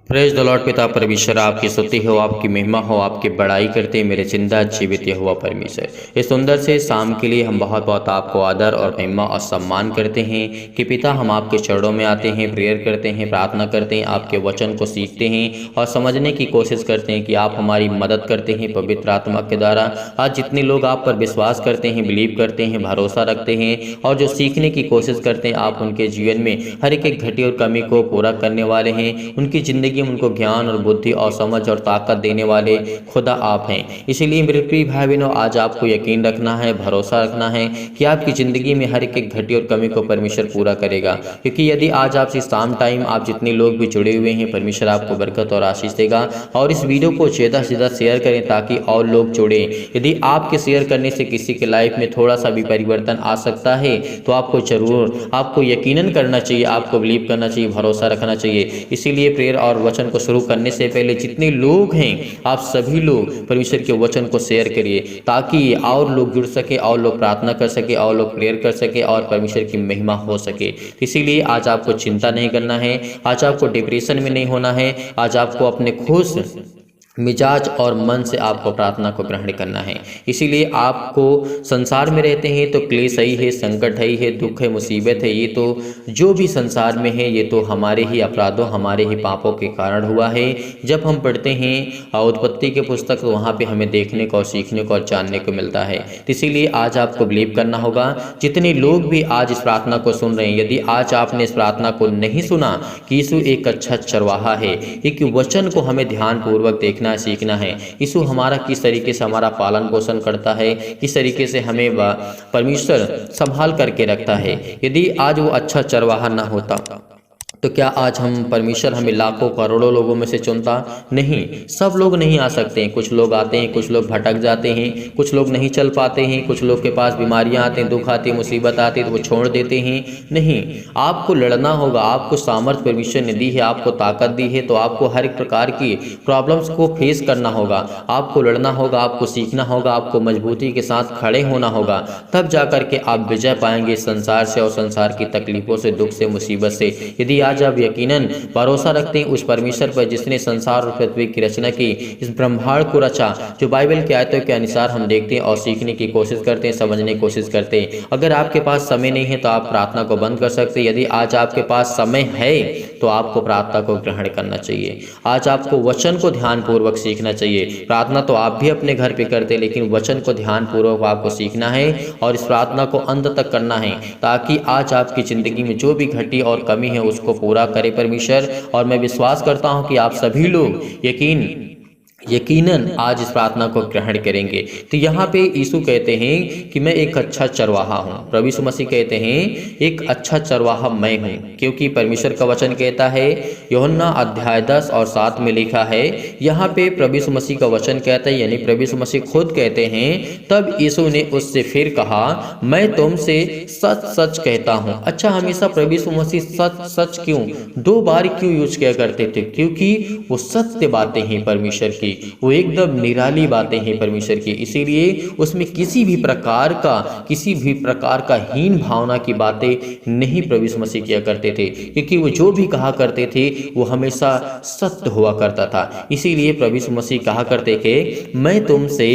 Praise the Lord. पिता परमेश्वर आपकी स्तुति हो, आपकी महिमा हो, आपकी बड़ाई करते मेरे जिंदा जीवित हुआ परमेश्वर। इस सुंदर से शाम के लिए हम बहुत बहुत आपको आदर और महिमा और सम्मान करते हैं कि पिता हम आपके चरणों में आते हैं, प्रेयर करते हैं, प्रार्थना करते हैं, आपके वचन को सीखते हैं और समझने की कोशिश करते हैं कि आप हमारी मदद करते हैं पवित्र आत्मा के द्वारा। आज जितने लोग आप पर विश्वास करते हैं, बिलीव करते हैं, भरोसा रखते हैं और जो सीखने की कोशिश करते हैं, आप उनके जीवन में हर एक घटी और कमी को पूरा करने वाले हैं। उनकी ज़िंदगी में उनको ज्ञान और बुद्धि और समझ और ताकत देने वाले खुदा आप हैं। इसीलिए मेरे प्रिय भाई बहनों, आज आपको यकीन रखना है, भरोसा रखना है कि आपकी ज़िंदगी में हर एक घटी और कमी को परमेश्वर पूरा करेगा। क्योंकि यदि आज आपसे शाम टाइम आप जितने लोग भी जुड़े हुए हैं, परमेश्वर आपको बरकत और आशीष देगा। और इस वीडियो को ज़्यादा से ज़्यादा शेयर करें ताकि और लोग जुड़ें। यदि आपके शेयर करने से किसी के लाइफ में थोड़ा सा भी परिवर्तन आ सकता है तो आपको ज़रूर, आपको यकीनन करना चाहिए, आपको बिलीव करना चाहिए, भरोसा रखना चाहिए। इसीलिए प्रेयर और वचन को शुरू करने से पहले जितने लोग हैं, आप सभी लोग परमेश्वर के वचन को शेयर करिए ताकि और लोग जुड़ सके, और लोग प्रार्थना कर सके, और लोग प्रेयर कर सके और परमेश्वर की महिमा हो सके। इसीलिए आज आपको चिंता नहीं करना है, आज आपको डिप्रेशन में नहीं होना है, आज आपको अपने खुश मिजाज और मन से आपको प्रार्थना को ग्रहण करना है। इसीलिए आपको संसार में रहते हैं तो क्लेश ही है, संकट ही है, दुख है, मुसीबत है। ये तो जो भी संसार में है ये तो हमारे ही अपराधों, हमारे ही पापों के कारण हुआ है। जब हम पढ़ते हैं उत्पत्ति के पुस्तक तो वहाँ पे हमें देखने को और सीखने को और जानने को मिलता है। तो इसीलिए आज आपको बिलीव करना होगा। जितने लोग भी आज इस प्रार्थना को सुन रहे हैं, यदि आज आपने इस प्रार्थना को नहीं सुना कि यीशु एक अच्छा चरवाहा है, एक वचन को हमें ध्यानपूर्वक देखना सीखना है। यीशु हमारा किस तरीके से हमारा पालन पोषण करता है, किस तरीके से हमें परमेश्वर संभाल करके रखता है। यदि आज वो अच्छा चरवाहा ना होता तो क्या आज हम परमेश्वर हमें लाखों करोड़ों लोगों में से चुनता? नहीं, सब लोग नहीं आ सकते हैं। कुछ लोग आते हैं, कुछ लोग भटक जाते हैं, कुछ लोग नहीं चल पाते हैं, कुछ लोग के पास बीमारियां आते हैं, दुख आती है, मुसीबत आती है तो वो छोड़ देते हैं। नहीं, आपको लड़ना होगा। आपको सामर्थ्य परमेश्वर ने दी है, आपको ताकत दी है, तो आपको हर एक प्रकार की प्रॉब्लम्स को फेस करना होगा। आपको लड़ना होगा, आपको सीखना होगा, आपको मजबूती के साथ खड़े होना होगा। तब जा कर के आप विजय पाएंगे संसार से और संसार की तकलीफों से, दुख से, मुसीबत से। यदि आज आप यकीनन भरोसा रखते हैं उस परमेश्वर पर जिसने संसार और पृथ्वी की रचना की, इस ब्रह्मांड को रचा, जो बाइबल की आयतों के अनुसार हम देखते हैं और सीखने की कोशिश करते हैं, समझने की कोशिश करते हैं। अगर आपके पास समय नहीं है तो आप प्रार्थना को बंद कर सकते हैं। यदि आज आपके पास समय है तो आपको प्रार्थना को ग्रहण करना चाहिए। आज आपको वचन को ध्यानपूर्वक सीखना चाहिए। प्रार्थना तो आप भी अपने घर पे करते हैं, लेकिन वचन को ध्यानपूर्वक आपको सीखना है और इस प्रार्थना को अंत तक करना है ताकि आज आपकी ज़िंदगी में जो भी घटी और कमी है उसको पूरा करे परमेश्वर। और मैं विश्वास करता हूं कि आप सभी लोग यकीनन आज इस प्रार्थना को ग्रहण करेंगे। तो यहाँ पे यीशु कहते हैं कि मैं एक अच्छा चरवाहा हूँ। प्रभु यीशु मसीह कहते हैं एक अच्छा चरवाहा मैं हूँ, क्योंकि परमेश्वर का वचन कहता है, यूहन्ना अध्याय 10 और 7 में लिखा है। यहाँ पे प्रभु यीशु मसीह का वचन कहता है, यानी प्रभु यीशु मसीह खुद कहते हैं। तब यीशु ने उससे फिर कहा, मैं तुमसे सच सच कहता हूँ। अच्छा, हमेशा प्रभु यीशु मसीह सच सच क्यों 2 बार क्यों यूज किया करते थे? क्योंकि वो सत्य बातें हैं परमेश्वर की, वो एकदम निराली बातें हैं परमेश्वर की। इसीलिए उसमें किसी भी प्रकार का हीन भावना की बातें नहीं प्रभु यीशु मसीह किया करते थे, क्योंकि वो जो भी कहा करते थे वो हमेशा सत्य हुआ करता था। इसीलिए प्रभु यीशु मसीह कहा करते थे, मैं तुमसे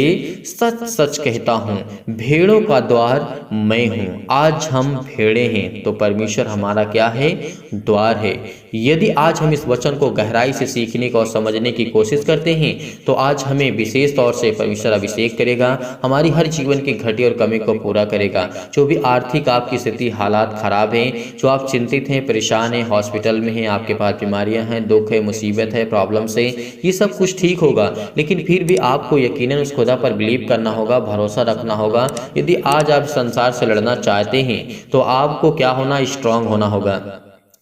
सच सच कहता हूँ, भेड़ों का द्वार मैं हूँ। आज हम भेड़े हैं तो परमेश्वर हमारा क्या है? द्वार है। यदि आज हम इस वचन को गहराई से सीखने को और समझने की कोशिश करते हैं तो आज हमें विशेष तौर से परमेश्वर अभिषेक करेगा, हमारी हर जीवन की घटी और कमी को पूरा करेगा। जो भी आर्थिक आपकी स्थिति हालात खराब हैं, जो आप चिंतित हैं, परेशान हैं, हॉस्पिटल में हैं, आपके पास बीमारियां हैं, दुख है, मुसीबत है, प्रॉब्लम्स है, ये सब कुछ ठीक होगा। लेकिन फिर भी आपको यकीनन उस खुदा पर बिलीव करना होगा, भरोसा रखना होगा। यदि आज आप संसार से लड़ना चाहते हैं तो आपको क्या होना? स्ट्रांग होना होगा।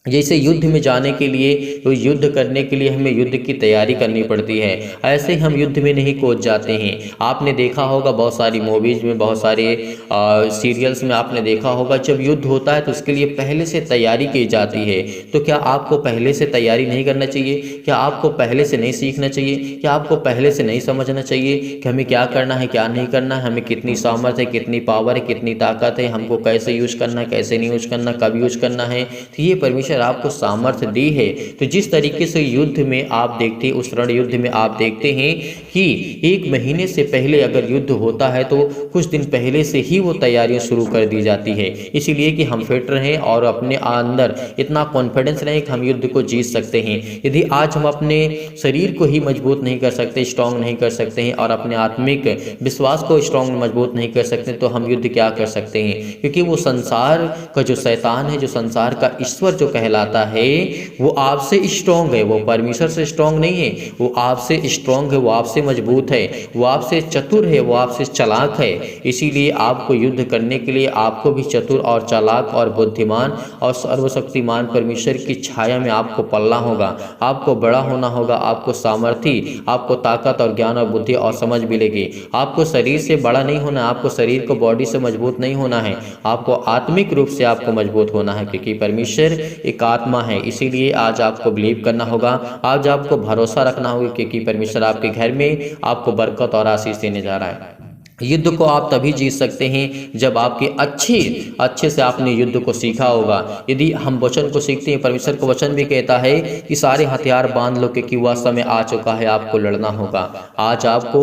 जैसे युद्ध में जाने के लिए, तो युद्ध करने के लिए हमें युद्ध की तैयारी करनी पड़ती है, ऐसे हम युद्ध में नहीं कूद जाते हैं। आपने देखा होगा बहुत सारी मूवीज़ में, बहुत सारे सीरियल्स में आपने देखा होगा, जब युद्ध होता है तो उसके लिए पहले से तैयारी की जाती है। तो क्या आपको पहले से तैयारी नहीं करना चाहिए? क्या आपको पहले से नहीं सीखना चाहिए? क्या आपको पहले से नहीं समझना चाहिए कि हमें क्या करना है, क्या नहीं करना है, हमें कितनी सामर्थ्य है, कितनी पावर है, कितनी ताकत है, हमको कैसे यूज करना है, कैसे नहीं यूज करना, कब यूज करना है? तो ये परमेश्वर परमेश्वर आपको सामर्थ्य दी है। तो जिस तरीके से युद्ध में आप देखते हैं, उस रण युद्ध में आप देखते हैं कि 1 महीने से पहले अगर युद्ध होता है तो कुछ दिन पहले से ही वो तैयारियां शुरू कर दी जाती है, इसीलिए कि हम फिट रहें और अपने अंदर इतना कॉन्फिडेंस रहें कि हम युद्ध को जीत सकते हैं। यदि आज हम अपने शरीर को ही मजबूत नहीं कर सकते, स्ट्रांग नहीं कर सकते हैं और अपने आत्मिक विश्वास को स्ट्रांग मजबूत नहीं कर सकते तो हम युद्ध क्या कर सकते हैं? क्योंकि वो संसार का जो शैतान है, जो संसार का ईश्वर जो कहलाता है, वो आपसे स्ट्रांग है, वो परमेश्वर से स्ट्रांग नहीं है, वो आपसे स्ट्रांग है, वो आपसे मजबूत है, वो आपसे चतुर है, वो आपसे चालाक है। इसीलिए आपको युद्ध करने के लिए आपको भी चतुर और चालाक और बुद्धिमान और सर्वशक्तिमान परमेश्वर की छाया में आपको पलना होगा, आपको बड़ा होना होगा, आपको सामर्थ्य, आपको ताकत और ज्ञान और बुद्धि और समझ मिलेगी। आपको शरीर से बड़ा नहीं होना, आपको शरीर को बॉडी से मजबूत नहीं होना है, आपको आत्मिक रूप से आपको मजबूत होना है, क्योंकि परमेश्वर एक आत्मा है। इसीलिए आज आपको बिलीव करना होगा, आज आपको भरोसा रखना होगा, क्योंकि परमेश्वर आपके घर में आपको बरकत और आशीष देने जा रहा है। युद्ध को आप तभी जीत सकते हैं जब आपके अच्छे से आपने युद्ध को सीखा होगा। यदि हम वचन को सीखते हैं, परमेश्वर का वचन भी कहता है कि सारे हथियार बांध लो, क्योंकि वह समय आ चुका है, आपको लड़ना होगा, आज आपको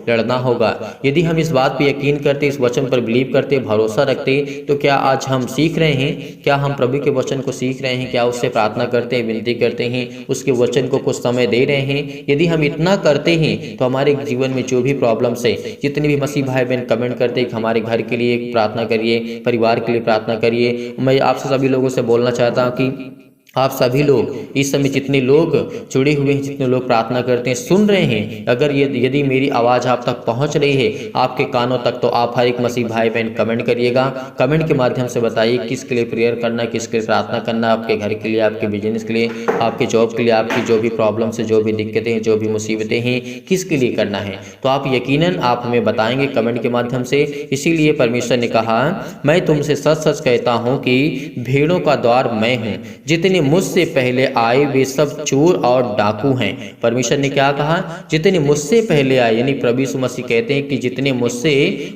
लड़ना होगा। यदि हम इस बात पर यकीन करते, इस वचन पर बिलीव करते, भरोसा रखते, तो क्या आज हम सीख रहे हैं? क्या हम प्रभु के वचन को सीख रहे हैं? क्या उससे प्रार्थना करते हैं, विनती करते हैं, उसके वचन को कुछ समय दे रहे हैं? यदि हम इतना करते हैं तो हमारे जीवन में जो भी प्रॉब्लम्स है, जितनी भी मसीह भाई बहन कमेंट करते हैं कि हमारे घर के लिए प्रार्थना करिए, परिवार के लिए प्रार्थना करिए, मैं आपसे सभी लोगों से बोलना चाहता हूं कि आप सभी लोग इस समय जितने लोग जुड़े हुए हैं, जितने लोग प्रार्थना करते हैं, सुन रहे हैं, अगर यदि मेरी आवाज़ आप तक पहुंच रही है, आपके कानों तक, तो आप हर एक मसीह भाई बहन कमेंट करिएगा। कमेंट के माध्यम से बताइए किसके लिए प्रेयर करना है, किसके लिए प्रार्थना करना, आपके घर के लिए, आपके बिजनेस के लिए, आपके जॉब के लिए, आपकी जो भी प्रॉब्लम्स है, जो भी दिक्कतें हैं, जो भी मुसीबतें हैं, किसके लिए करना है, तो आप यकीनन आप हमें बताएंगे कमेंट के माध्यम से। इसीलिए परमेश्वर ने कहा, मैं तुमसे सच सच कहता हूँ कि भेड़ों का द्वार मैं हूँ, जितने मुझसे पहले आए वे सब चोर और डाकू हैं। परमेश्वर ने क्या कहा? जितने मुझसे पहले आए, यानी प्रभु यीशु मसीह कहते हैं कि जितने मुझसे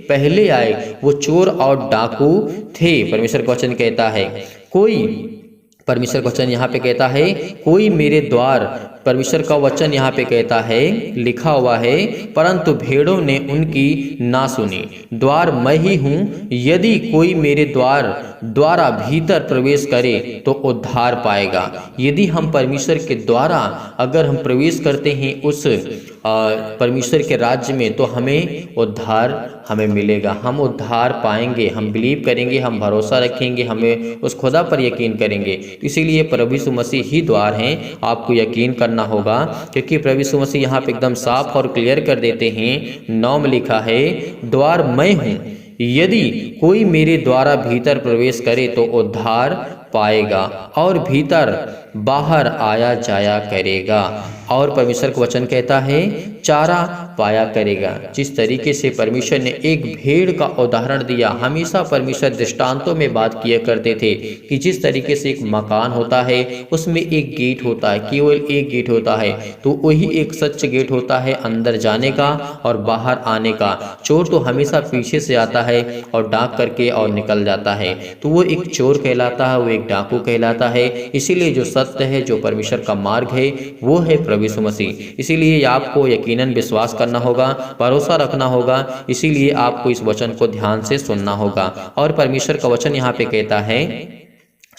पहले आए वो चोर और डाकू थे। परमेश्वर का वचन कहता है परमेश्वर का वचन यहाँ पे कहता है, कोई मेरे द्वार, परमेश्वर का वचन यहाँ पे कहता है, लिखा हुआ है, परंतु भेड़ों ने उनकी ना सुनी। द्वार मैं ही हूँ, यदि कोई मेरे द्वारा भीतर प्रवेश करे तो उद्धार पाएगा। यदि हम परमेश्वर के द्वारा अगर हम प्रवेश करते हैं उस परमेश्वर के राज्य में, तो हमें उद्धार मिलेगा, हम उद्धार पाएंगे, हम बिलीव करेंगे, हम भरोसा रखेंगे, हमें उस खुदा पर यकीन करेंगे। इसीलिए प्रभु यीशु मसीह ही द्वार हैं, आपको यकीन करना होगा, क्योंकि प्रभु यीशु मसीह यहाँ पे एकदम साफ और क्लियर कर देते हैं। 9 में लिखा है, द्वार मैं हूँ, यदि कोई मेरे द्वारा भीतर प्रवेश करे तो उद्धार पाएगा और भीतर बाहर आया जाया करेगा, और परमेश्वर का वचन कहता है चारा पाया करेगा। जिस तरीके से परमेश्वर ने एक भेड़ का उदाहरण दिया, हमेशा परमेश्वर दृष्टांतों में बात किया करते थे कि जिस तरीके से एक मकान होता है उसमें एक गेट होता है, केवल एक गेट होता है, तो वही एक सच गेट होता है अंदर जाने का और बाहर आने का। चोर तो हमेशा पीछे से आता है और डाक करके और निकल जाता है, तो वो एक चोर कहलाता है, वो एक डाकू कहलाता है। इसीलिए जो सत्य है, जो परमेश्वर का मार्ग है, वो है प्रभु यीशु मसीह। इसीलिए आपको यकीनन विश्वास करना होगा, भरोसा रखना होगा, इसीलिए आपको इस वचन को ध्यान से सुनना होगा। और परमेश्वर का वचन यहाँ पे कहता है,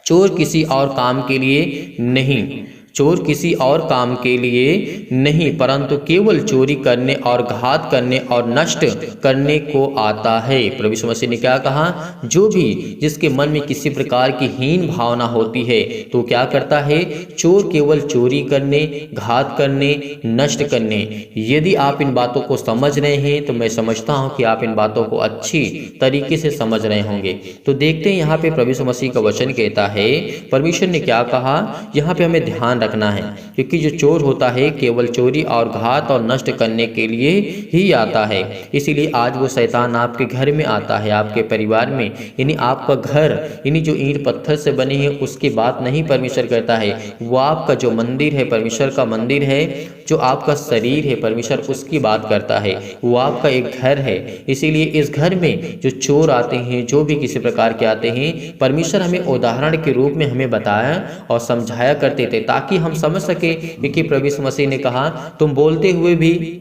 चोर किसी और काम के लिए नहीं, चोर किसी और काम के लिए नहीं, परंतु केवल चोरी करने और घात करने और नष्ट करने को आता है। प्रभु यीशु मसीह ने क्या कहा? जो भी जिसके मन में किसी प्रकार की हीन भावना होती है तो क्या करता है? चोर केवल चोरी करने, घात करने, नष्ट करने। यदि आप इन बातों को समझ रहे हैं तो मैं समझता हूं कि आप इन बातों को अच्छी तरीके से समझ रहे होंगे। तो देखते हैं यहाँ पे प्रभु यीशु मसीह का वचन कहता है, परमेश्वर ने क्या कहा, यहाँ पे हमें ध्यान रखना है, क्योंकि जो चोर होता है केवल चोरी और घात और नष्ट करने के लिए ही आता है। इसीलिए आज वो शैतान आपके घर में आता है, आपके परिवार में, यानी आपका घर, यानी जो ईंट पत्थर से बने हैं उसकी बात नहीं परमेश्वर करता है, वो आपका जो मंदिर है, परमेश्वर का मंदिर है, जो आपका शरीर है परमेश्वर उसकी बात करता है। वो आपका एक घर है, इसीलिए इस घर में जो चोर आते हैं, जो भी किसी प्रकार के आते हैं, परमेश्वर हमें उदाहरण के रूप में हमें बताया और समझाया करते थे, ताकि हम समझ सके कि प्रभु यीशु मसीह ने कहा तुम बोलते हुए भी,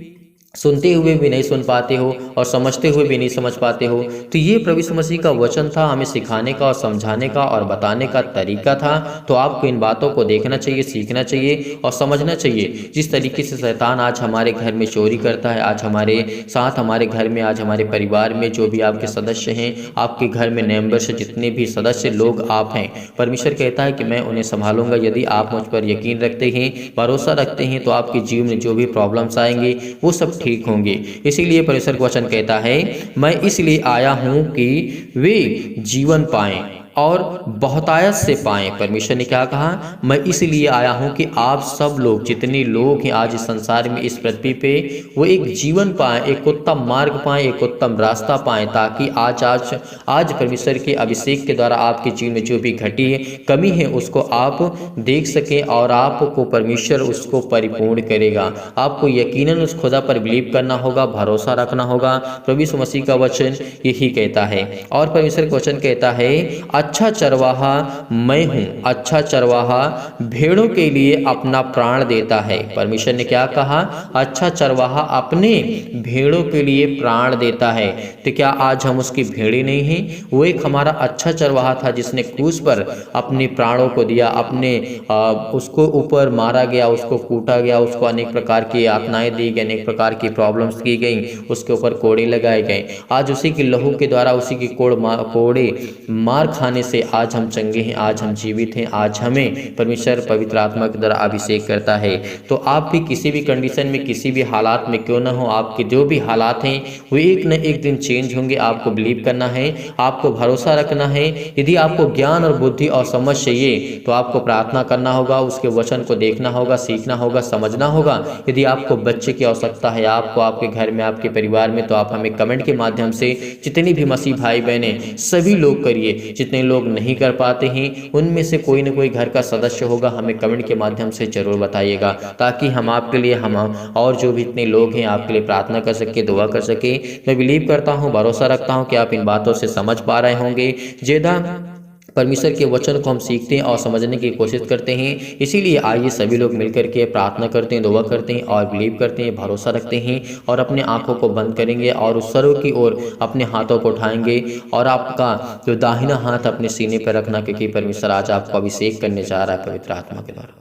सुनते हुए भी नहीं सुन पाते हो और समझते हुए भी नहीं समझ पाते हो। तो ये प्रभु यीशु मसीह का वचन था, हमें सिखाने का और समझाने का और बताने का तरीका था। तो आपको इन बातों को देखना चाहिए, सीखना चाहिए और समझना चाहिए। जिस तरीके से शैतान आज हमारे घर में चोरी करता है, आज हमारे साथ, हमारे घर में, आज हमारे परिवार में जो भी आपके सदस्य हैं, आपके घर में मेंबर्स जितने भी सदस्य लोग आप हैं, परमेश्वर कहता है कि मैं उन्हें संभालूंगा। यदि आप मुझ पर यकीन रखते हैं, भरोसा रखते हैं, तो आपके जीवन में जो भी प्रॉब्लम्स आएंगे वो सब ठीक होंगे। इसीलिए परमेश्वर का वचन कहता है मैं इसलिए आया हूं कि वे जीवन पाएं और बहुतायत से पाएं। परमेश्वर ने क्या कहा? मैं इसलिए आया हूं कि आप सब लोग, जितने लोग हैं आज इस संसार में, इस पृथ्वी पे, वो एक जीवन पाएं, एक उत्तम मार्ग पाएं, एक उत्तम रास्ता पाएं, ताकि आज परमेश्वर के अभिषेक के द्वारा आपके जीवन में जो भी घटी है, कमी है, उसको आप देख सकें और आपको परमेश्वर उसको परिपूर्ण करेगा। आपको यकीनन उस खुदा पर बिलीव करना होगा, भरोसा रखना होगा। प्रभु यीशु मसीह का वचन यही कहता है। और परमेश्वर का वचन कहता है अच्छा चरवाहा मैं हूं, अच्छा चरवाहा भेड़ों के लिए अपना प्राण देता है। परमेश्वर ने क्या कहा? अच्छा चरवाहा अपने भेड़ों के लिए प्राण देता है। तो क्या आज हम उसकी भेड़े नहीं हैं? वो एक हमारा अच्छा चरवाहा था जिसने क्रूस पर अपने प्राणों को दिया, अपने उसको ऊपर मारा गया, उसको कूटा गया, उसको अनेक प्रकार की यातनाएं दी गई, अनेक प्रकार की प्रॉब्लम्स की गई, उसके ऊपर कोड़े लगाए गए। आज उसी के लहू के द्वारा, उसी की कोड़े मार खाने से आज हम चंगे हैं, आज हम जीवित हैं, आज हमें परमेश्वर पवित्र आत्मा के द्वारा अभिषेक करता है। तो आप भी किसी भी कंडीशन में, किसी भी हालात में क्यों ना हो, आपके जो भी हालात हैं वो एक न एक दिन चेंज होंगे। आपको बिलीव करना है, आपको भरोसा रखना है। यदि आपको ज्ञान और बुद्धि और समझ चाहिए तो आपको प्रार्थना करना होगा, उसके वचन को देखना होगा, सीखना होगा, समझना होगा। यदि आपको बच्चे की आवश्यकता है, आपको आपके घर में, आपके परिवार में, तो आप हमें कमेंट के माध्यम से, जितने भी मसीह भाई बहने सभी लोग करिए। जितने लोग नहीं कर पाते हैं उनमें से कोई ना कोई घर का सदस्य होगा, हमें कमेंट के माध्यम से जरूर बताइएगा, ताकि हम आपके लिए, हम और जो भी इतने लोग हैं आपके लिए प्रार्थना कर सके, दुआ कर सके। मैं बिलीव करता हूँ, भरोसा रखता हूँ कि आप इन बातों से समझ पा रहे होंगे। ज़्यादा परमेश्वर के वचन को हम सीखते हैं और समझने की कोशिश करते हैं। इसीलिए आइए सभी लोग मिलकर के प्रार्थना करते हैं, दुआ करते हैं और बिलीव करते हैं, भरोसा रखते हैं और अपने आंखों को बंद करेंगे और उस सर्व की ओर अपने हाथों को उठाएंगे और आपका जो दाहिना हाथ अपने सीने पर रखना, क्योंकि परमेश्वर आज आपको अभिषेक करने जा रहा है पवित्र आत्मा के द्वारा।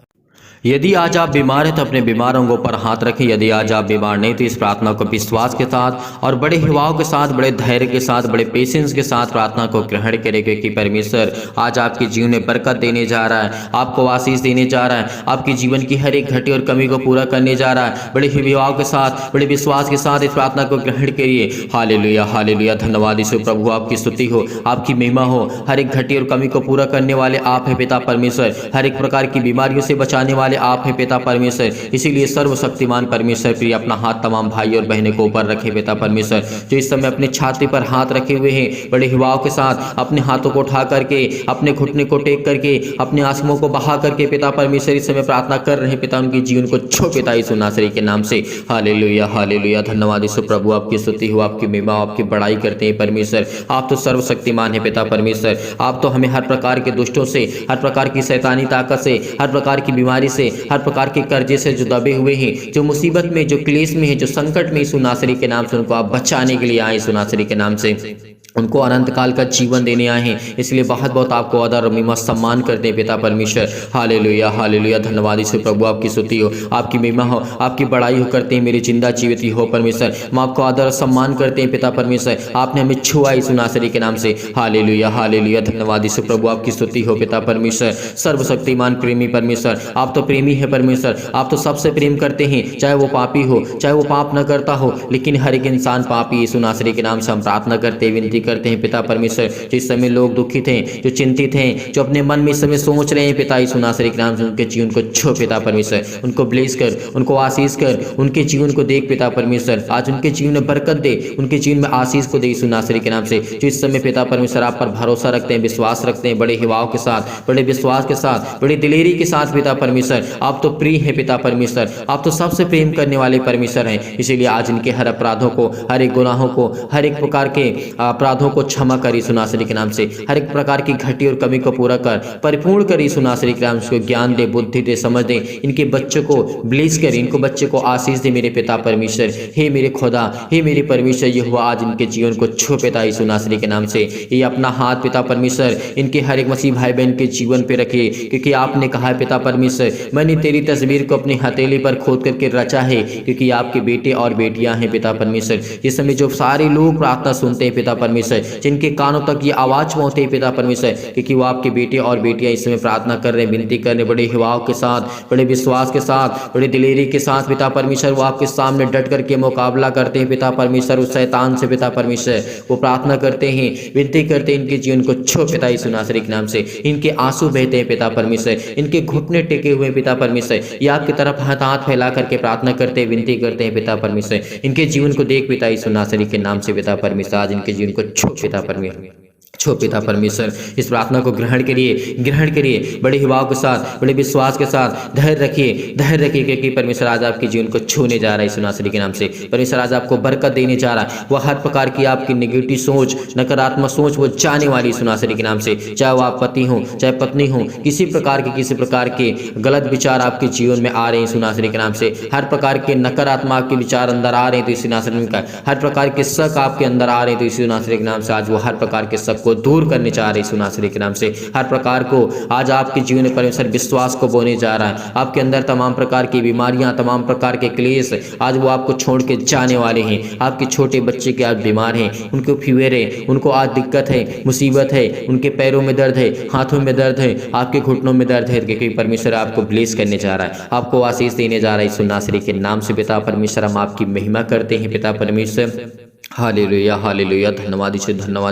यदि आज आप बीमार हैं तो अपने बीमार अंगों पर हाथ रखें। यदि आज आप बीमार नहीं तो इस प्रार्थना को विश्वास के साथ और बड़े हिवाओं के साथ, बड़े धैर्य के साथ, बड़े पेशेंस के साथ प्रार्थना को ग्रहण करें, क्योंकि परमेश्वर आज आपके जीवन में बरकत देने जा रहा है, आपको आशीष देने जा रहा है, आपके जीवन की हर एक घटी और कमी को पूरा करने जा रहा है। बड़े हिवाओं के साथ, बड़े विश्वास के साथ इस प्रार्थना को ग्रहण करिए। हालेलुया, हालेलुया, धन्यवाद यीशु प्रभु, आपकी स्तुति हो, आपकी महिमा हो। हर एक घटी और कमी को पूरा करने वाले आप हैं पिता परमेश्वर, हर एक प्रकार की बीमारियों से बचाने वाले आप हैं पिता परमेश्वर। इसीलिए सर्वशक्तिमान परमेश्वर प्रिय अपना हाथ तमाम भाई और बहनों को ऊपर रखे पिता परमेश्वर, जो इस समय अपने छाती पर हाथ रखे हुए हैं, बड़े हिवाओं के साथ अपने हाथों को उठा करके, अपने घुटने को टेक करके, अपने आंसुओं को बहा करके पिता परमेश्वर इस समय प्रार्थना कर रहे हैं। पिता उनके जीवन को छो पिता यीशु नासरी के नाम से। हालेलुया, हालेलुया, धन्यवाद यीशु प्रभु, आपकी स्तुति हो, आपकी महिमा, आपकी बड़ाई करते हैं परमेश्वर। आप तो सर्वशक्तिमान है पिता परमेश्वर। आप तो हमें हर प्रकार के दुष्टों से, हर प्रकार की शैतानी ताकत से, हर प्रकार की बीमारी से, हर प्रकार के कर्जे से जो दबे हुए हैं, जो मुसीबत में, जो क्लेश में है, जो संकट में, यीशु नासरी के नाम से उनको आप बचाने के लिए आए। यीशु नासरी के नाम से उनको अनंत काल का जीवन देने आए हैं। इसलिए बहुत बहुत आपको आदर और महिमा सम्मान करते हैं पिता परमेश्वर। हालेलुया, हालेलुया, धन्यवाद यीशु प्रभु, आपकी स्तुति हो, आपकी महिमा हो, आपकी बड़ाई हो करते हैं मेरे जिंदा जीवित हो परमेश्वर। हम आपको आदर और सम्मान करते हैं पिता परमेश्वर। आपने हमें छुआ यीशु नासरी के नाम से। हालेलुया, हालेलुया, धन्यवाद यीशु प्रभु, आपकी स्तुति हो पिता परमेश्वर। सर्वशक्तिमान प्रेमी परमेश्वर, आप तो प्रेमी है परमेश्वर। आप तो सबसे प्रेम करते हैं, चाहे वो पापी हो, चाहे वो पाप न करता हो, लेकिन हर एक इंसान पापी। यीशु नासरी के नाम से हम प्रार्थना करते, विनती करते हैं पिता परमेश्वर। जिस समय लोग दुखित हैं, जो चिंतित हैं, जो अपने मन में इस समय सोच रहे हैं पिता यीशु नासरी के नाम से, उनके जीवन को छू पिता परमेश्वर, उनको ब्लेस कर, उनको आशीष कर, उनके जीवन को देख पिता परमेश्वर। आज उनके जीवन में बरकत दे, उनके जीवन में आशीष को दे यीशु नासरी के नाम से। जो इस समय पिता परमेश्वर आप पर भरोसा रखते हैं, विश्वास रखते हैं, बड़े हिवाव के साथ, बड़े विश्वास के साथ, बड़ी दिलेरी के साथ पिता परमेश्वर, आप तो प्रिय हैं पिता परमेश्वर, आप तो सबसे प्रेम करने वाले परमेश्वर हैं। इसीलिए आज इनके हर अपराधों को, हर एक गुनाहों को, हर एक प्रकार के अपराधों को क्षमा कर यीशु नासरी के नाम से। हर एक प्रकार की घटी और कमी को पूरा कर, परिपूर्ण कर यीशु नासरी के नाम से। ज्ञान दे, बुद्धि दे, समझ दे, इनके बच्चों को ब्लेस कर, इनको बच्चे को आशीष दे मेरे पिता परमेश्वर। हे मेरे खुदा, हे मेरे परमेश्वर, ये हुआ आज इनके जीवन को छू पिता यीशु नासरी के नाम से। ये अपना हाथ पिता परमेश्वर इनके हर एक मसीह भाई बहन के जीवन पे रखिए, क्योंकि आपने कहा है पिता परमेश्वर, मैंने तेरी तस्वीर को अपनी हथेली पर खोद करके रचा है, क्योंकि आपके बेटे और बेटियां हैं पिता परमेश्वर। इस समय जो सारे लोग प्रार्थना सुनते हैं पिता परमेश्वर, जिनके कानों तक ये आवाज पहुंचते हैं पिता परमेश्वर, क्योंकि वो आपके बेटे और बेटियां इस समय प्रार्थना कर रहे हैं, विनती कर रहे हैं, बड़े हिवाव के साथ, बड़े विश्वास के साथ, बड़े दिलेरी के साथ पिता परमेश्वर। वो आपके सामने डट करके मुकाबला करते हैं पिता परमेश्वर उस शैतान से पिता परमेश्वर। वो प्रार्थना करते हैं, विनती करते हैं, इनके जीवन को छू पिता यीशु नासरी के नाम से। इनके आंसू बहते हैं पिता परमेश्वर, इनके घुटने टेके हुए पिता परमेश्वर, ये आपकी तरफ हाथ फैला करके प्रार्थना करते हैं, विनती करते हैं पिता परमेश्वर। इनके जीवन को देख पिता यीशु नासरी के नाम से पिता परमेश्वर। आज इनके जीवन को छू पिता परमेश्वर, छो पिता परमेश्वर। इस प्रार्थना को ग्रहण करिए बड़े हिवाव के साथ, बड़े विश्वास के साथ। धैर्य रखिए, क्योंकि परमेश्वर आज आपके जीवन को छूने जा रहा है यीशु नासरी के नाम से। परमेश्वर आज आपको बरकत देने जा रहा है। वह हर प्रकार की आपकी नेगेटिव सोच, नकारात्मक सोच वो जाने वाली यीशु नासरी के नाम से। चाहे वो आप पति हो, चाहे पत्नी हो, किसी प्रकार के गलत विचार आपके जीवन में आ रहे हैं यीशु नासरी के नाम से। हर प्रकार के नकारात्मक आपके विचार अंदर आ रहे हैं तो यीशु नासरी का, हर प्रकार के शक आपके अंदर आ रहे हैं तो यीशु नासरी के नाम से आज वो हर प्रकार के शक को दूर करने जा रहे हैं यीशु नासरी के नाम से। हर प्रकार को आज आपके जीवन में परमेश्वर विश्वास को बोने जा रहा है। आपके अंदर तमाम प्रकार की बीमारियां, तमाम प्रकार के क्लेश आज वो आपको छोड़ के जाने वाले हैं। आपके छोटे बच्चे के आज बीमार हैं, उनको फीवर है, उनको आज दिक्कत है, मुसीबत है, उनके पैरों में दर्द है, हाथों में दर्द है, आपके घुटनों में दर्द है, क्योंकि परमेश्वर आपको ब्लेस करने जा रहा है, आपको आशीष देने जा रहा है यीशु नासरी के नाम से। पिता परमेश्वर हम आपकी महिमा करते हैं पिता परमेश्वर। Hallelujah, hallelujah. धन्यवाद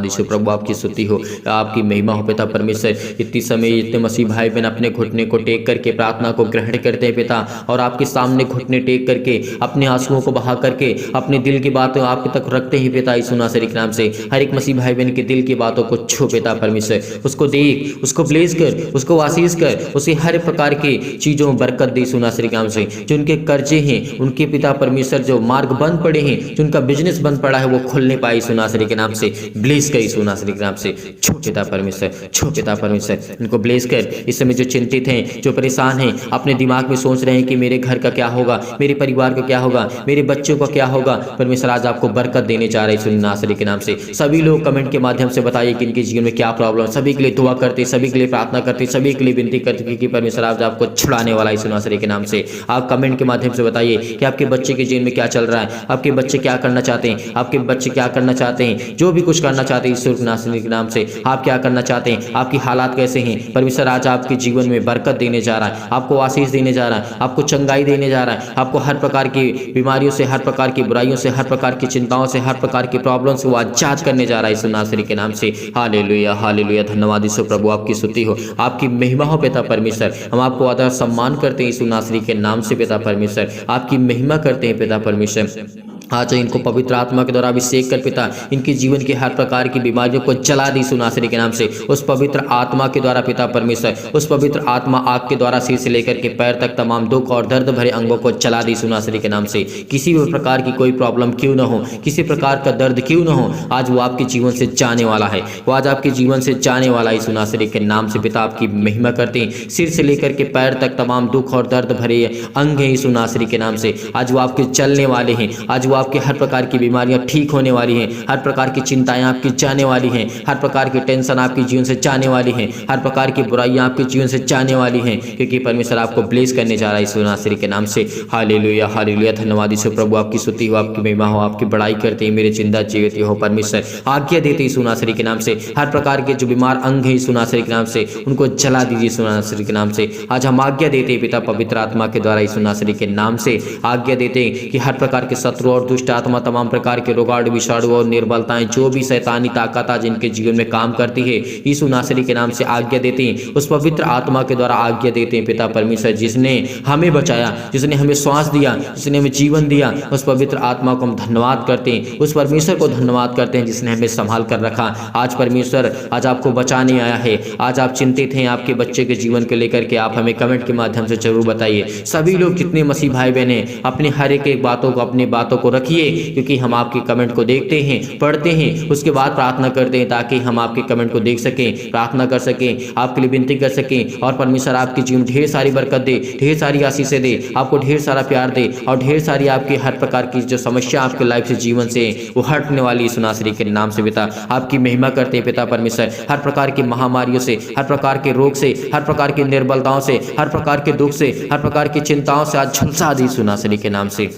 यीशु प्रभु, आपकी स्तुति हो, आपकी महिमा हो पिता परमेश्वर। इतनी समय इतने मसीह भाई बहन अपने घुटने को टेक करके प्रार्थना को ग्रहण करते हैं पिता, और आपके सामने घुटने टेक करके अपने आंसुओं को बहा करके अपने दिल की बातों आपके तक रखते हैं पिता यीशु नासरी के नाम से। हर एक मसीह भाई बहन के दिल की बातों को छू पिता परमेश्वर, उसको देख, उसको ब्लेस कर, उसको आशीष कर, उसे हर प्रकार की चीज़ों में बरकत दे यीशु नासरी के नाम से। जो उनके कर्जे हैं, उनके पिता परमेश्वर जो मार्ग बंद पड़े हैं, जो उनका बिजनेस बंद पड़ा है, वो खुलने पाए यीशु नासरी के नाम से। ब्लेस कर यीशु नासरी के नाम से, छू पिता परमेश्वर, छू पिता परमेश्वर, इनको ब्लेस कर। इस समय जो चिंतित हैं, जो परेशान हैं, अपने दिमाग में सोच रहे हैं कि मेरे घर का क्या होगा, मेरे परिवार का क्या होगा, मेरे बच्चों का क्या होगा, परमेश्वर आज आपको बरकत देने जा रहे हैं यीशु नासरी के नाम से। सभी लोग कमेंट के माध्यम से बताइए कि इनके जीवन में क्या प्रॉब्लम है। सभी के लिए दुआ करते, सभी के लिए प्रार्थना करते, सभी के लिए विनती करते कि परमेश्वर आज आपको छुड़ाने वाला है यीशु नासरी के नाम से। आप कमेंट के माध्यम से बताइए कि आपके बच्चे के जीवन में क्या चल रहा है, आपके बच्चे क्या करना चाहते हैं, आपके बच्चे क्या करना चाहते हैं, जो भी कुछ करना चाहते हैं यीशु नासरी के नाम से। आप क्या करना चाहते हैं, आपकी हालात कैसे हैं, परमेश्वर आज आपके जीवन में बरकत देने जा रहा है, आपको आशीष देने जा रहा है, आपको चंगाई देने जा रहा है, आपको हर प्रकार की बीमारियों से, हर प्रकार की बुराइयों से, हर प्रकार की चिंताओं से, हर प्रकार की प्रॉब्लम से वो आजाद करने जा रहा है यीशु नासरी के नाम से। Hallelujah, hallelujah. धन्यवाद यीशु प्रभु, आपकी स्तुति हो, आपकी महिमा हो पिता परमेश्वर। हम आपको आदर सम्मान करते हैं यीशु नासरी के नाम से पिता परमेश्वर, आपकी महिमा करते हैं पिता परमेश्वर। आज इनको पवित्र आत्मा के द्वारा अभिषेक कर पिता, इनके जीवन की हर प्रकार की बीमारियों को जला दी यीशु नासरी के नाम से। उस पवित्र आत्मा के द्वारा पिता परमेश्वर, उस पवित्र आत्मा आग के द्वारा सिर से लेकर के पैर तक तमाम दुख और दर्द भरे अंगों को जला दी यीशु नासरी के नाम से। किसी भी प्रकार की कोई प्रॉब्लम क्यों ना हो, किसी प्रकार का दर्द क्यों ना हो, आज वो आपके जीवन से जाने वाला है, वो आज आपके जीवन से जाने वाला है यीशु नासरी के नाम से। पिता आपकी महिमा करते हैं, सिर से लेकर के पैर तक तमाम दुख और दर्द भरे अंग हैं यीशु नासरी के नाम से। आज वो आपके चलने वाले हैं, आज वो आपके हर प्रकार की बीमारियां ठीक होने वाली हैं, हर प्रकार की चिंताएं आपकी जाने वाली हैं, हर प्रकार की टेंशन आपके जीवन से जाने वाली हैं, हर प्रकार की बुराइयां आपके जीवन से जाने वाली हैं, क्योंकि परमेश्वर आपको ब्लेस करने जा रहा है यीशु नासरी के नाम से। Hallelujah, hallelujah. धन्यवाद यीशु प्रभु, आपकी स्तुति हो, आपकी महिमा हो, आपकी बड़ाई करते हैं मेरे जिंदा जीवित हो परमेश्वर। आज्ञा देते यीशु नासरी के नाम से, हर प्रकार के जो बीमार अंग हैं यीशु नासरी के नाम से, उनको जला दीजिए यीशु नासरी के नाम से। आज हम आज्ञा देते हैं पिता पवित्र आत्मा के द्वारा यीशु नासरी के नाम से आज्ञा देते हैं कि हर प्रकार के शत्रु और दुष्ट आत्मा, तमाम प्रकार के रोगाणु, विषाणु और निर्बलताएं, जो भी शैतानी ताकत आज जिनके जीवन में काम करती है, यीशु नासरी के नाम से आज्ञा देते हैं, उस पवित्र आत्मा के द्वारा आज्ञा देते हैं पिता परमेश्वर, जिसने हमें बचाया, जिसने हमें श्वास दिया, जिसने हमें जीवन दिया, उस पवित्र आत्मा को हम धन्यवाद करते हैं, उस परमेश्वर को धन्यवाद करते हैं जिसने हमें संभाल कर रखा। आज परमेश्वर आज आपको बचाने आया है। आज आप चिंतित हैं आपके बच्चे के जीवन को लेकर के, आप हमें कमेंट के माध्यम से जरूर बताइए। सभी लोग जितने मसीह भाई बहन हैं, अपने हर एक बातों को, अपनी बातों को रखिए, क्योंकि हम आपके कमेंट को देखते हैं, पढ़ते हैं, उसके बाद प्रार्थना करते हैं ताकि हम आपके कमेंट को देख सकें, प्रार्थना कर सकें, आपके लिए विनती कर सकें, और परमेश्वर आपके जीवन ढेर सारी बरकत दे, ढेर सारी आशीषें दे, आपको ढेर सारा प्यार दे, और ढेर सारी आपकी हर प्रकार की जो समस्या आपके लाइफ से, जीवन से वो हटने वाली यीशु नासरी के नाम से पिता आपकी महिमा करते हैं पिता परमेश्वर। हर प्रकार की महामारियों से, हर प्रकार के रोग से, हर प्रकार की निर्बलताओं से, हर प्रकार के दुख से, हर प्रकार की चिंताओं से आज झुलसा दी यीशु नासरी के नाम से।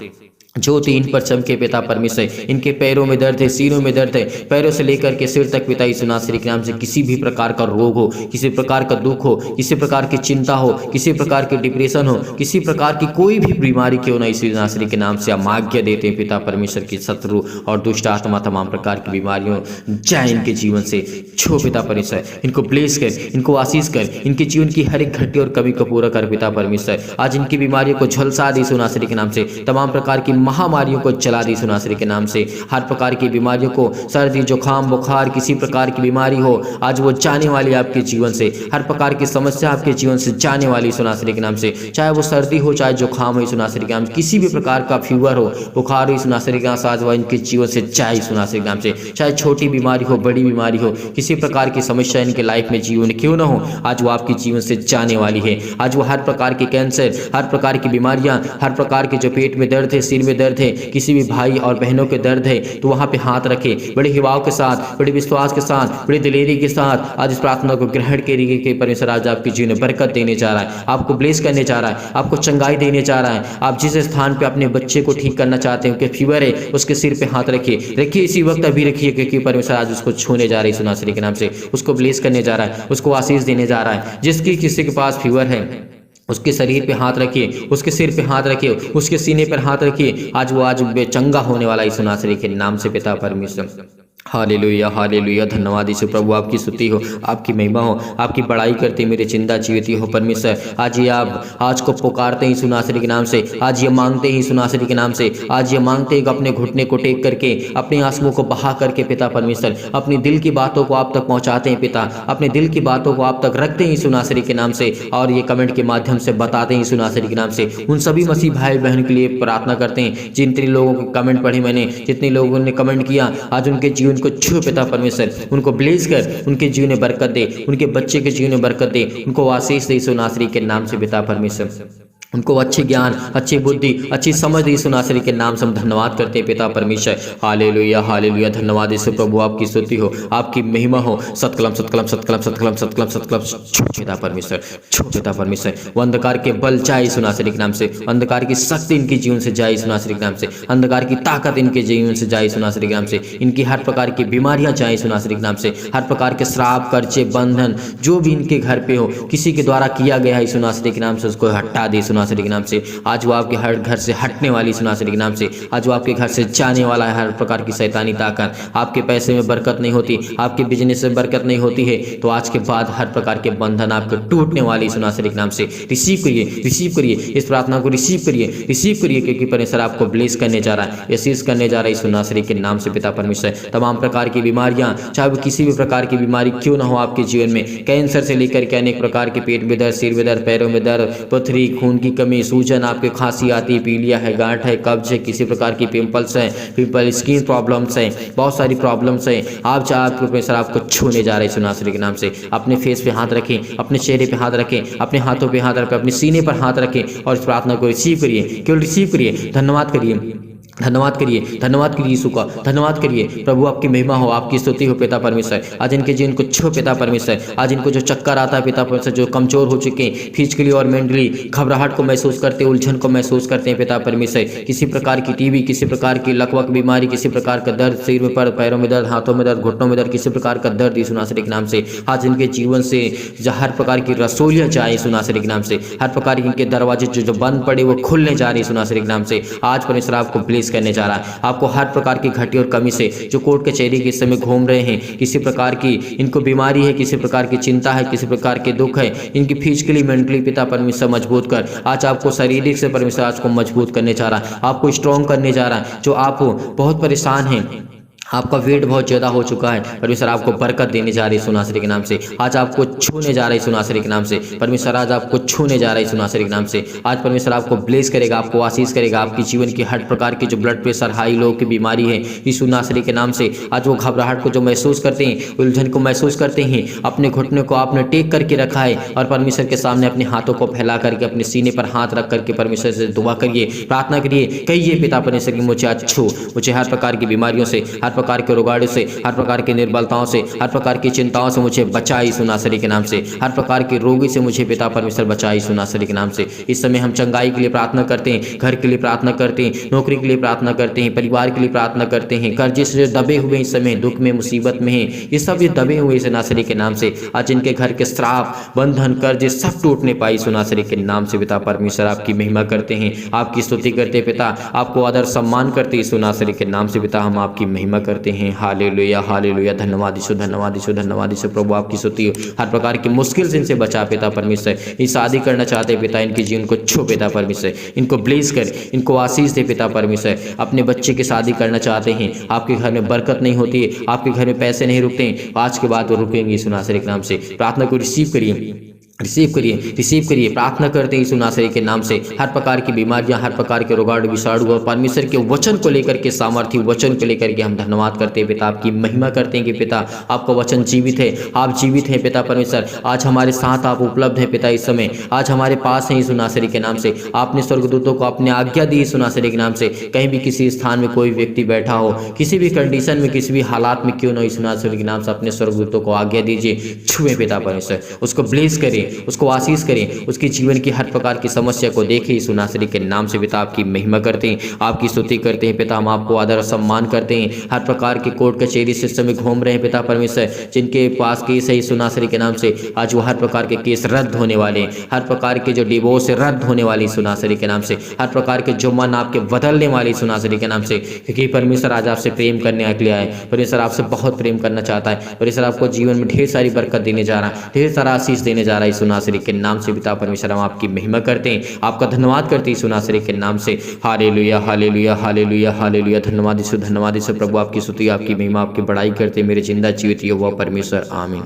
ज्योति इन पर चमके पिता परमेश्वर। इनके पैरों में दर्द है, सीनों में दर्द है, पैरों से लेकर के सिर तक पिता यीशु नासरी के नाम से किसी भी प्रकार का रोग हो, किसी प्रकार का दुख हो, किसी प्रकार की चिंता हो, किसी प्रकार की डिप्रेशन हो, किसी प्रकार की कोई भी बीमारी क्यों ना, यीशु नासरी के नाम से हम आज्ञा देते हैं पिता परमेश्वर की शत्रु और दुष्ट आत्मा, तमाम प्रकार की बीमारियों जाए इनके जीवन से। छो पिता परमेश्वर, इनको ब्लेस कर, इनको आशीष कर, इनके जीवन की हर एक घटी और कमी को पूरा कर पिता परमेश्वर। आज इनकी बीमारियों को झुलसा दी यीशु नासरी के नाम से, तमाम प्रकार की महामारियों को चला दी यीशु नासरी के नाम से। हर प्रकार की बीमारियों को, सर्दी, जुकाम, बुखार, किसी प्रकार की बीमारी हो, आज वो जाने वाली आपके जीवन से। हर प्रकार की समस्या आपके जीवन से जाने वाली यीशु नासरी के नाम से, चाहे वो सर्दी हो, चाहे जुकाम हो, यीशु नासरी के नाम से, किसी भी प्रकार का फीवर हो, बुखार हो, यीशु नासरी के नाम से आज वो इनके जीवन से जाए यीशु नासरी के नाम से। चाहे छोटी बीमारी हो, बड़ी बीमारी हो, किसी प्रकार की समस्या इनके लाइफ में, जीवन क्यों ना हो, आज वो आपके जीवन से जाने वाली है। आज वो हर प्रकार की कैंसर, हर प्रकार की बीमारियां, हर प्रकार के जो पेट में दर्द है, सिर में दर्द है, किसी भी भाई और बहनों के दर्द है, तो वहां पे हाथ रखे, बड़े हिवाव के साथ, बड़े विश्वास के साथ, बड़ी दिलेरी के साथ आज इस प्रार्थना को ग्रहण करिए कि परमेश्वर आज आपके जीवन में बरकत देने जा रहा है, आपको ब्लेस करने जा रहा है, आपको चंगाई देने जा रहा है। आप जिस स्थान पे अपने बच्चे को ठीक करना चाहते हैं, उनके फीवर है, उसके सिर पे हाथ रखिए, रखिए इसी वक्त अभी रखिए, क्योंकि परमेश्वर आज उसको छूने जा रही है यीशु नासरी के नाम से, उसको ब्लेस करने जा रहा है, उसको आशीष देने जा रहा है। जिसकी किसी के पास फीवर है, उसके शरीर पे हाथ रखिए, उसके सिर पे हाथ रखिए, उसके सीने पर हाथ रखिए, आज वो आज बेचंगा होने वाला यीशु नासरी के नाम से पिता परमेश्वर। हालेलुया, हालेलुया, धन्यवाद यीशु प्रभु, आपकी स्तुति हो, आपकी महिमा हो, आपकी बड़ाई करते मेरे जिंदा जीवित हो परमेश्वर। आज ये आप आज को पुकारते हैं यीशु नासरी के नाम से, आज ये मांगते हैं यीशु नासरी के नाम से, आज ये मांगते हैं कि अपने घुटने को टेक करके, अपने आंसुओं को बहा करके पिता परमेश्वर अपनी दिल की बातों को आप तक पहुंचाते हैं पिता, अपने दिल की बातों को आप तक रखते हैं यीशु नासरी के नाम से, और ये कमेंट के माध्यम से बताते हैं यीशु नासरी के नाम से। उन सभी मसीह भाई बहन के लिए प्रार्थना करते हैं जितने लोगों के कमेंट पढ़े मैंने, जितने लोगों ने कमेंट किया, आज उनके जीवन को छू पिता परमेश्वर, उनको ब्लेस कर, उनके जीवन में बरकत दे, उनके बच्चे के जीवन में बरकत दे, उनको आशीष दे यीशु नासरी के नाम से पिता परमेश्वर। उनको अच्छे ज्ञान, अच्छी बुद्धि, अच्छी समझ दी यीशु नासरी के नाम से हम धन्यवाद करते हैं पिता परमेश्वर। हालेलुया, हालेलुया, धन्यवाद यीशु प्रभु, आपकी स्तुति हो, आपकी महिमा हो। सतकलम सतकलम सतकलम सतकलम सतकलम सतकलम, छो पिता परमेश्वर, छो पिता परमेश्वर। वो अंधकार के बल जाए यीशु नासरी के नाम से, अंधकार की शक्ति इनके जीवन से जाए यीशु नासरी के नाम से, अंधकार की ताकत इनके जीवन से जाए यीशु नासरी के नाम से, इनकी हर प्रकार की बीमारियां जाए यीशु नासरी के नाम से, हर प्रकार के श्राप, कर्जे, बंधन जो भी इनके घर पे हो, किसी के द्वारा किया गया है यीशु नासरी के नाम से, उसको हटा दे यीशु नासरी के नाम से। आज वो आपके हर घर से हटने वाली यीशु नासरी के नाम से, आज वो आपके घर से जाने वाला है हर प्रकार की शैतानी ताकत। आपके पैसे में बरकत नहीं होती, आपके बिजनेस में बरकत नहीं होती है, तो आज के बाद हर प्रकार के बंधन आपके टूटने वाली यीशु नासरी के नाम से। रिसीव करिए, रिसीव करिए, इस प्रार्थना को रिसीव करिए, रिसीव करिए, क्योंकि परमेश्वर आपको ब्लेस करने जा रहा है, आशीष करने जा रहा है यीशु नासरी के नाम से पिता परमेश्वर। तमाम प्रकार की बीमारियां, चाहे वो किसी भी प्रकार की बीमारी क्यों ना हो आपके जीवन में, कैंसर से लेकर के अनेक प्रकार के पेट में दर्द, सिर में दर्द, पैरों में दर्द, पथरी, खून की कमी, सूजन, आपके खांसी आती है, पीलिया है, गांठ है, कब्ज है, किसी प्रकार की पिंपल्स है, पिंपल, स्किन प्रॉब्लम्स है, बहुत सारी प्रॉब्लम्स है। आप चाहे परमेश्वर आपको छूने जा रहे हैं यीशु नासरी के नाम से। अपने फेस पे हाथ रखें, अपने चेहरे पे हाथ रखें, अपने हाथों पे हाथ रखें, अपने सीने पर हाथ रखें, और इस प्रार्थना को रिसीव करिए, केवल रिसीव करिए। धन्यवाद करिए, धन्यवाद करिए, धन्यवाद करिए यीशु का, धन्यवाद करिए प्रभु, आपकी महिमा हो, आपकी स्तुति हो पिता परमेश्वर। आज इनके जीवन को छो पिता परमेश्वर, आज इनको जो चक्कर आता है पिता परमेश्वर, जो कमजोर हो चुके हैं फिजिकली और मेंटली, घबराहट को महसूस करते, उलझन को महसूस करते हैं पिता परमेश्वर, किसी प्रकार की टीबी, किसी प्रकार की लकवक बीमारी, किसी प्रकार का दर्द, सिर में, पैरों में दर्द, हाथों में दर्द, घुटनों में दर्द, किसी प्रकार का दर्द यीशु नासरी के नाम से आज इनके जीवन से हर प्रकार की रसोलियां जाए यीशु नासरी के नाम से, हर प्रकार के इनके दरवाजे जो बंद पड़े वो खुलने जा रहे यीशु नासरी के नाम से। आज परमेश्वर आपको ब्लेस ब्लेस करने जा रहा है। आपको हर प्रकार की घटी और कमी से, जो कोर्ट कचहरी के समय घूम रहे हैं, किसी प्रकार की इनको बीमारी है, किसी प्रकार की चिंता है, किसी प्रकार के दुख है, इनकी फिजिकली मेंटली पिता परमेश्वर मजबूत कर आज आपको शारीरिक से परमेश्वर आज को मजबूत करने जा रहा है, आपको स्ट्रॉन्ग करने जा रहा है। जो आप बहुत परेशान हैं, आपका वेट बहुत ज़्यादा हो चुका है, परमेश्वर आपको बरकत देने जा रही है सुनासरी के नाम से। आज आपको छूने जा रही है सुनासरी के नाम से। परमेश्वर आज आपको छूने जा रही है सुनासरी के नाम से। आज परमेश्वर आपको ब्लेस करेगा, आपको आशीष करेगा। आपकी जीवन की हर प्रकार की जो ब्लड प्रेशर, हाई लो की बीमारी है, इस सुनासरी के नाम से आज वो घबराहट को जो महसूस करते हैं, उलझन को महसूस करते हैं, अपने घुटने को आपने टेक करके रखा है और परमेश्वर के सामने अपने हाथों को फैला करके अपने सीने पर हाथ रख करके परमेश्वर से दुआ करिए, प्रार्थना करिए, कहिए पिता परमेश्वर की मुझे आज छू, मुझे हर प्रकार की बीमारियों से, हर प्रकार के रोगाणु से, हर प्रकार की निर्बलताओं से, हर प्रकार की चिंताओं से मुझे बचाई सुनासरी के नाम से। हर प्रकार के रोगी से मुझे पिता परमेश्वर बचाई सुनासरी के नाम से। इस समय हम चंगाई के लिए प्रार्थना करते हैं, घर के लिए प्रार्थना करते हैं, नौकरी के लिए प्रार्थना करते हैं, परिवार के लिए प्रार्थना करते हैं। कर्जे से दबे हुए इस समय दुख में, मुसीबत में हैं, ये सब ये दबे हुए सुनासरी के नाम से आज इनके घर के श्राप, बंधन, कर्जे सब टूटने पाई सुनासरी के नाम से। पिता परमेश्वर आपकी महिमा करते हैं, आपकी स्तुति करते हैं पिता, आपको आदर सम्मान करते हैं सुनासरी के नाम से। पिता हम आपकी महिमा करते हैं। हालेलुया हालेलुया, धन्यवाद यीशु, धन्यवाद यीशु, धन्यवाद यीशु। प्रभु आपकी स्तुति हो। हर प्रकार की मुश्किल से इनसे बचा पिता परमेश्वर। ये शादी करना चाहते पिता, इनके जीवन को छू पिता परमेश्वर, इनको ब्लेस कर, इनको आशीष दे पिता परमेश्वर। अपने बच्चे की शादी करना चाहते हैं, आपके घर में बरकत नहीं होती है, आपके घर में पैसे नहीं रुकते हैं, आज के बाद वो रुकेंगे सुनासरी के नाम से। प्रार्थना को रिसीव करिए, रिसीव करिए, रिसीव करिए। प्रार्थना करते हैं सुनासरी के नाम से। हर प्रकार की बीमारियां, हर प्रकार के रोगाणु, विषाणु और परमेश्वर के वचन को लेकर के, सामर्थ्य वचन को लेकर के हम धन्यवाद करते हैं पिता, आपकी महिमा करते हैं कि पिता आपका वचन जीवित है, आप जीवित हैं पिता परमेश्वर। आज हमारे साथ आप उपलब्ध हैं पिता, इस समय आज हमारे पास हैं सुनासरी के नाम से। आपने स्वर्गदूतों को अपने आज्ञा दी सुनासरी के नाम से। कहीं भी किसी स्थान में कोई व्यक्ति बैठा हो, किसी भी कंडीशन में, किसी भी हालात में क्यों न हो, सुनासरी के नाम से अपने स्वर्गदूतों को आज्ञा दीजिए, छुए पिता परमेश्वर, उसको ब्लेस करें, उसको आशीष करें, उसकी जीवन की हर प्रकार की समस्या को देखें सुनासरी के नाम से। पिता आपकी महिमा करते हैं, आपकी स्तुति करते हैं पिता, हम आपको आदर और सम्मान करते हैं। हर प्रकार के कोर्ट कचहरी सिस्टम में घूम रहे हैं पिता परमेश्वर, जिनके पास केस है सुनासरी के नाम से, आज वो हर प्रकार के केस रद्द होने वाले, हर प्रकार के जो डिवोर्स रद्द होने वाली सुनासरी के नाम से, हर प्रकार के जो मन आपके बदलने वाली सुनासरी के नाम से। क्योंकि परमेश्वर आज आपसे प्रेम करने के लिए आए, परमेश्वर आपसे बहुत प्रेम करना चाहता है। परमेश्वर आपको जीवन में ढेर सारी बरकत देने जा रहा है, ढेर सारा आशीष देने जा रहा है सुनासरी के नाम से। पिता परमेश्वर हम आपकी महिमा करते हैं, आपका धन्यवाद करते हैं सुनासरी के नाम से। हालेलुया हालेलुया हालेलुया हालेलुया, धन्यवाद यीशु, धन्यवाद यीशु। प्रभु आपकी स्तुति, आपकी महिमा, आपकी बड़ाई करते हैं मेरे जिंदा जीवित यहोवा परमेश्वर, आमीन।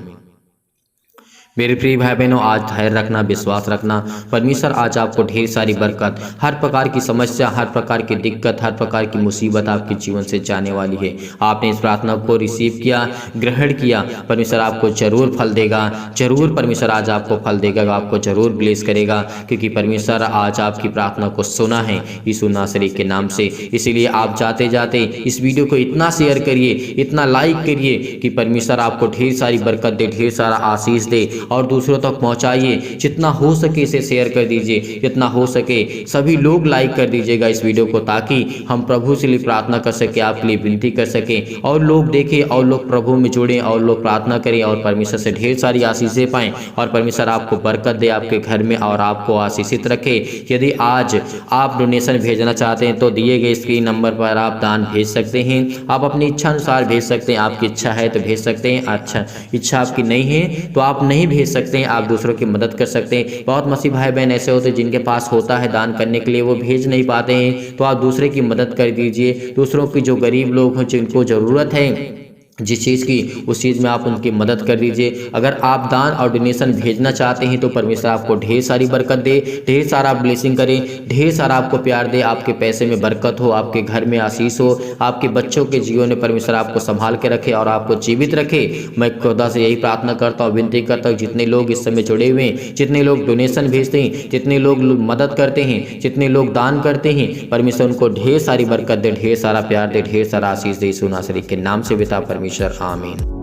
मेरे प्रिय भाई बहनों, आज धैर्य रखना, विश्वास रखना। परमेश्वर आज आपको ढेर सारी बरकत, हर प्रकार की समस्या, हर प्रकार की दिक्कत, हर प्रकार की मुसीबत आपके जीवन से जाने वाली है। आपने इस प्रार्थना को रिसीव किया, ग्रहण किया, परमेश्वर आपको जरूर फल देगा, जरूर परमेश्वर आज आपको फल देगा, आपको जरूर ब्लेस करेगा। क्योंकि परमेश्वर आज आपकी प्रार्थना को सुना है यीशु नासरी के नाम से। इसीलिए आप जाते जाते इस वीडियो को इतना शेयर करिए, इतना लाइक करिए कि परमेश्वर आपको ढेर सारी बरकत दे, ढेर सारा आशीष दे और दूसरों तक पहुंचाइए। जितना हो सके इसे शेयर कर दीजिए, जितना हो सके सभी लोग लाइक कर दीजिएगा इस वीडियो को, ताकि हम प्रभु से लिए प्रार्थना कर सके, आपके लिए विनती कर सके और लोग देखें और लोग प्रभु में जुड़ें और लोग प्रार्थना करें और परमेश्वर से ढेर सारी आशीषें पाएं और परमेश्वर आपको बरकत दे आपके घर में और आपको आशीषित रखे। यदि आज आप डोनेशन भेजना चाहते हैं तो दिए गए स्क्रीन नंबर पर आप दान भेज सकते हैं। आप अपनी इच्छा अनुसार भेज सकते हैं, आपकी इच्छा है तो भेज सकते हैं, अच्छा इच्छा आपकी नहीं है तो आप नहीं भेज सकते हैं, आप दूसरों की मदद कर सकते हैं। बहुत मसीह भाई बहन ऐसे होते हैं जिनके पास होता है दान करने के लिए, वो भेज नहीं पाते हैं, तो आप दूसरे की मदद कर दीजिए। दूसरों की जो गरीब लोग हैं जिनको ज़रूरत है जिस चीज़ की, उस चीज़ में आप उनकी मदद कर दीजिए। अगर आप दान और डोनेशन भेजना चाहते हैं तो परमेश्वर आपको ढेर सारी बरकत दे, ढेर सारा ब्लेसिंग करे, ढेर सारा आपको प्यार दे, आपके पैसे में बरकत हो, आपके घर में आशीष हो, आपके बच्चों के जीवन में परमेश्वर आपको संभाल के रखे और आपको जीवित रखे। मैं खुदा से यही प्रार्थना करता हूँ, विनती करता हूँ, जितने लोग इस समय जुड़े हुए हैं, जितने लोग डोनेशन भेजते हैं, जितने लोग मदद करते हैं, जितने लोग दान करते हैं, परमेश्वर उनको ढेर सारी बरकत दे, ढेर सारा प्यार दे, ढेर सारा आशीष दे, यीशु नासरी के नाम से पिता परमेश्वर, आमीन।